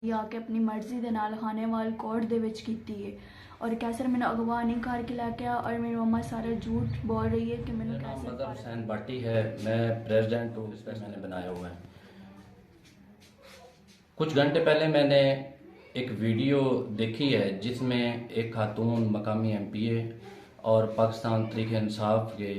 ਆ ਕੇ ਆਪਣੀ ਮਰਜ਼ੀ ਦੇ ਨਾਲ ਖਾਨੇਵਾਲ ਕੋਰਟ ਦੇ ਵਿੱਚ ਕੀਤੀ ਹੈ और कैसर मैंने अगवा नहीं करके लाके और मेरी मम्मा सारा झूठ बोल रही है कि मैंने कैसर मदर हुसैन बाटी है, मैं प्रेसिडेंट हूँ। इस पर मैंने बनाया हुआ है। कुछ घंटे पहले मैंने एक वीडियो देखी है जिसमें एक खातून मकामी एमपीए और पाकिस्तान तहरीक इंसाफ के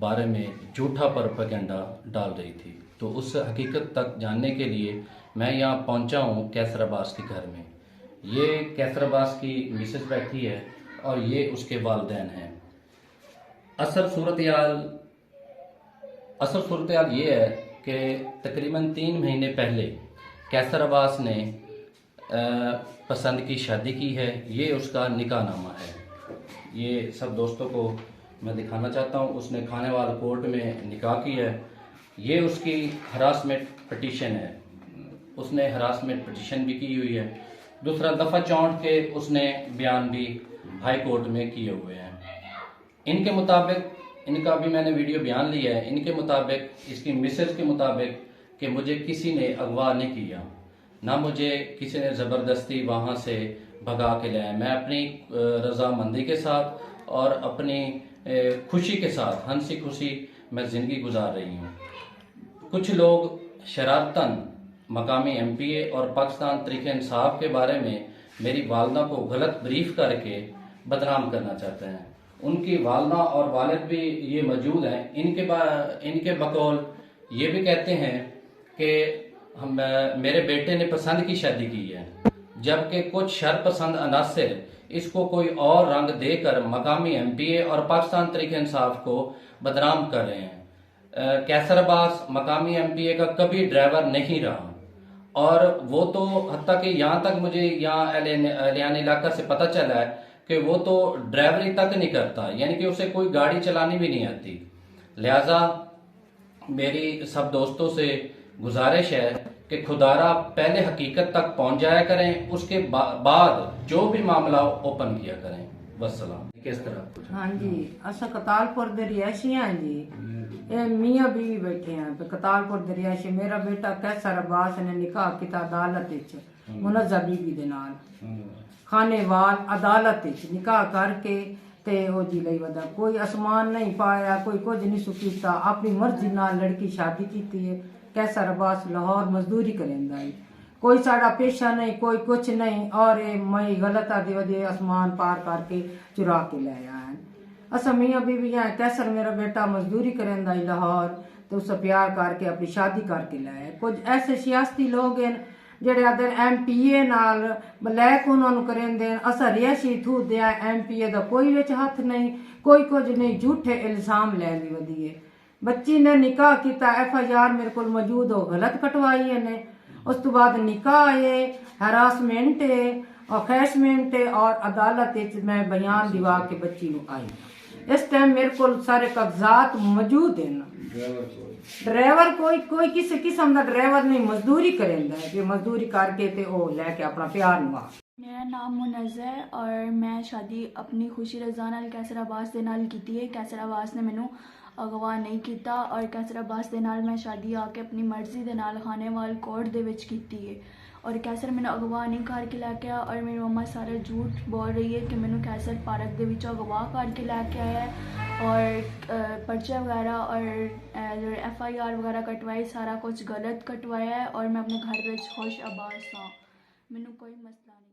बारे में झूठा प्रोपेगेंडा डाल रही थी। तो उस हकीकत तक जानने के लिए मैं यहाँ पहुँचा हूँ कैसर अब्बास के घर में। ये कैसर अब्बास की मिसेस बैठी है और ये उसके वालिदैन हैं। असल सूरत हाल ये है कि तकरीबन 3 महीने पहले कैसर अब्बास ने पसंद की शादी की है। ये उसका निकाहनामा है। ये सब दोस्तों को मैं दिखाना चाहता हूँ। उसने खानेवाल कोर्ट में निकाह की है। ये उसकी हरासमेंट पिटीशन है। उसने हरासमेंट पिटीशन भी की हुई है। दूसरा दफ़ा 64 के उसने बयान भी हाई कोर्ट में किए हुए हैं। इनके मुताबिक, इनका भी मैंने वीडियो बयान लिया है, इनके मुताबिक, इसकी मिसेज के मुताबिक कि मुझे किसी ने अगवा नहीं किया, ना मुझे किसी ने ज़बरदस्ती वहाँ से भगा के लाया। मैं अपनी रज़ामंदी के साथ और अपनी खुशी के साथ, हंसी खुशी मैं ज़िंदगी गुजार रही हूँ। कुछ लोग शरारतन मकामी एमपीए और पाकिस्तान तहरीक इंसाफ के बारे में मेरी वालदा को गलत ब्रीफ करके बदनाम करना चाहते हैं। उनकी वालदा और वालिद भी ये मौजूद हैं। इनके बकौल ये भी कहते हैं कि मेरे बेटे ने पसंद की शादी की है, जबकि कुछ शरपसंद अनासर इसको कोई और रंग देकर मकामी एमपीए और पाकिस्तान तहरीक इंसाफ को बदनाम कर रहे हैं। कैसर अब्बास मकामी एमपीए का कभी ड्राइवर नहीं रहा और वो तो हत्ता कि यहाँ तक मुझे यहाँ एलियान इलाका से पता चला है कि वो तो ड्राइवरी तक नहीं करता, यानी कि उसे कोई गाड़ी चलानी भी नहीं आती। लिहाजा मेरी सब दोस्तों से गुजारिश है कि खुदारा पहले हकीकत तक पहुँच जाया करें, उसके बाद जो भी मामला ओपन किया करें। वस्सलाम। किस तरह? हाँ जी, असा कतालपुर दे रिहायशी हैं जी। ये मियाँ बीवी बैठे हैं पे कतालपुर दे रिहायशी। मेरा बेटा कैसर अब्बास ने निकाह किया अदालत विच मुनज़्ज़ा बीबी दे नाल। खानेवाल अदालत विच निकाह करके ते ओ जी लई वदा कोई आसमान नहीं पाया, कोई कुछ नहीं सुकीता। अपनी मर्जी नाल लड़की शादी की है। कैसर अब्बास लाहौर मजदूरी करेंदा है। कोई साड़ा पेशा नहीं, कोई कुछ नहीं। और मई गलत आदि वदे आसमान पार करके चुरा के ले आया है। असा मियाँ बीवी हैं। कैसर मेरा बेटा मजदूरी करेंदा है लाहौर, तो उससे प्यार करके अपनी शादी करके लाया। कुछ ऐसे सियासती लोग हैं जेड़े आदर एमपीए नाल ब्लैक उन्होंने करेंदे। असा रिहायशी थू दिया एमपीए दा कोई विच हथ नहीं, कोई कुछ नहीं। झूठे इल्जाम लैंदी वदी है। बच्ची ने निकाह किया, FIR मेरे को मौजूद हो, गलत कटवाई है ने। उस तो बाद निकाह है, हरासमेंट है और खैसमेंट है और अदालत में बयान दिवा के बच्ची को आई। इस टाइम मेरे को सारे कागजात मौजूद हैं। ड्राइवर कोई किसी किस्म का ड्राइवर नहीं, मजदूरी करेंदा है कि मजदूरी करके ते ओ लेके अपना प्यार निभा। मेरा नाम मुनज़्ज़ा है और मैं शादी अपनी खुशी रज़ा नाल कैसर अब्बास दे नाल कीती है। कैसर अब्बास ने मैनू अगवा नहीं किया और कैसर अब्बास दे नाल मैं शादी आके अपनी मर्जी दे नाल खानेवाल कोर्ट दे विच कीती है और कैसर मैंने अगवा नहीं करके लाके और मेरी मम्मा सारा झूठ बोल रही है कि मैंने कैसर पार्क दे विच अगवा करके लाके आया है और पर्चे वगैरह और FIR वगैरह कटवाई, सारा कुछ गलत कटवाया है और मैं अपने घर विच खुश आबाद हाँ। मैनू कोई मसला नहीं।